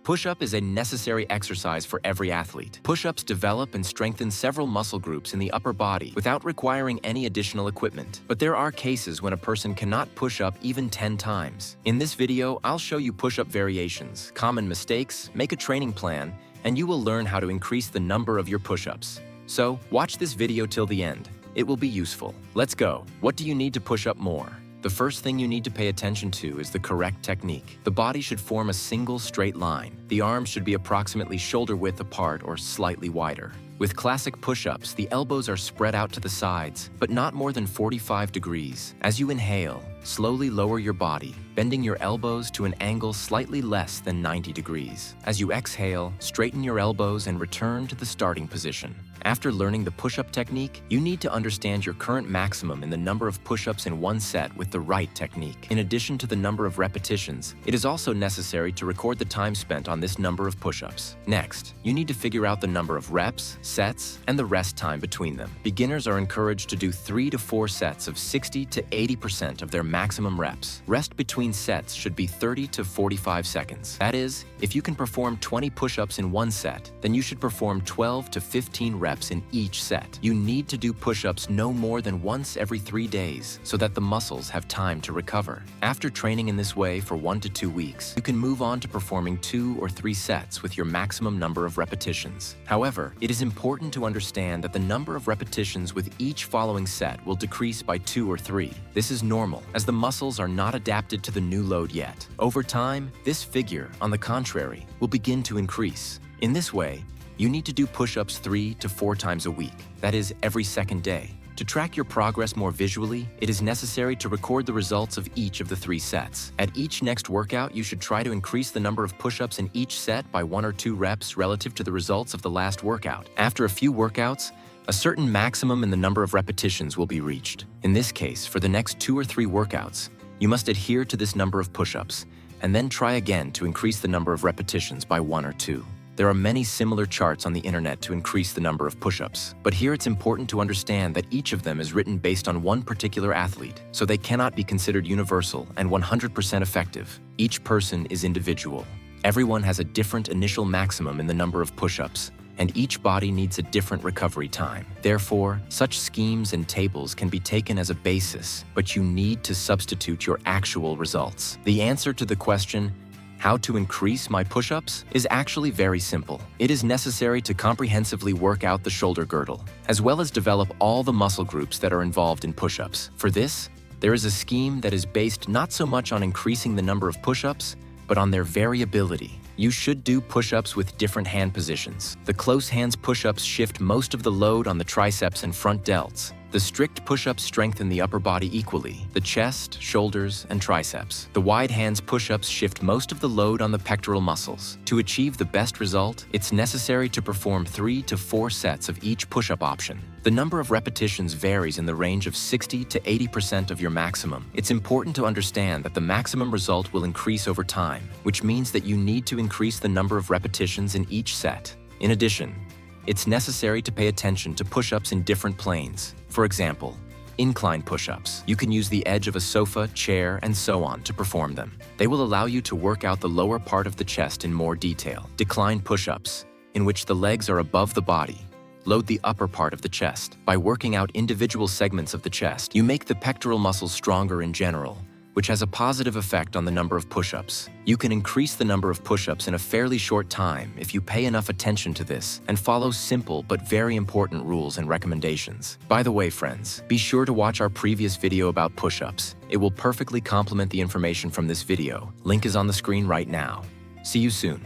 Push-up is a necessary exercise for every athlete. Push-ups develop and strengthen several muscle groups in the upper body without requiring any additional equipment. But there are cases when a person cannot push up even 10 times. In this video, I'll show you push-up variations, common mistakes, make a training plan, and you will learn how to increase the number of your push-ups. So, watch this video till the end. It will be useful. Let's go. What do you need to push up more? The first thing you need to pay attention to is the correct technique. The body should form a single straight line. The arms should be approximately shoulder width apart or slightly wider. With classic push-ups, the elbows are spread out to the sides, but not more than 45 degrees. As you inhale, slowly lower your body, bending your elbows to an angle slightly less than 90 degrees. As you exhale, straighten your elbows and return to the starting position. After learning the push-up technique, you need to understand your current maximum in the number of push-ups in one set with the right technique. In addition to the number of repetitions, it is also necessary to record the time spent on this number of push-ups. Next, you need to figure out the number of reps, sets, and the rest time between them. Beginners are encouraged to do 3 to 4 sets of 60 to 80% of their maximum reps. Rest between sets should be 30 to 45 seconds. That is, if you can perform 20 push-ups in one set, then you should perform 12 to 15 reps in each set. You need to do push-ups no more than once every 3 days so that the muscles have time to recover. After training in this way for 1 to 2 weeks, you can move on to performing 2 or 3 sets with your maximum number of repetitions. However, it is important to understand that the number of repetitions with each following set will decrease by 2 or 3. This is normal, as the muscles are not adapted to the new load yet. Over time, this figure, on the contrary, will begin to increase. In this way, you need to do push-ups 3 to 4 times a week, that is, every second day. To track your progress more visually, it is necessary to record the results of each of the 3 sets. At each next workout, you should try to increase the number of push-ups in each set by 1 or 2 reps relative to the results of the last workout. After a few workouts, a certain maximum in the number of repetitions will be reached. In this case, for the next 2 or 3 workouts, you must adhere to this number of push-ups, and then try again to increase the number of repetitions by 1 or 2. There are many similar charts on the internet to increase the number of push-ups, but here it's important to understand that each of them is written based on one particular athlete, so they cannot be considered universal and 100% effective. Each person is individual. Everyone has a different initial maximum in the number of push-ups, and each body needs a different recovery time. Therefore, such schemes and tables can be taken as a basis, but you need to substitute your actual results. The answer to the question, how to increase my push-ups, is actually very simple. It is necessary to comprehensively work out the shoulder girdle, as well as develop all the muscle groups that are involved in push-ups. For this, there is a scheme that is based not so much on increasing the number of push-ups, but on their variability. You should do push-ups with different hand positions. The close hands push-ups shift most of the load on the triceps and front delts. The strict push-ups strengthen the upper body equally, the chest, shoulders, and triceps. The wide hands push-ups shift most of the load on the pectoral muscles. To achieve the best result, it's necessary to perform 3 to 4 sets of each push-up option. The number of repetitions varies in the range of 60 to 80% of your maximum. It's important to understand that the maximum result will increase over time, which means that you need to increase the number of repetitions in each set. In addition, it's necessary to pay attention to push-ups in different planes. For example, incline push-ups. You can use the edge of a sofa, chair, and so on to perform them. They will allow you to work out the lower part of the chest in more detail. Decline push-ups, in which the legs are above the body, load the upper part of the chest. By working out individual segments of the chest, you make the pectoral muscles stronger in general, which has a positive effect on the number of push-ups. You can increase the number of push-ups in a fairly short time if you pay enough attention to this and follow simple but very important rules and recommendations. By the way, friends, be sure to watch our previous video about push-ups. It will perfectly complement the information from this video. Link is on the screen right now. See you soon.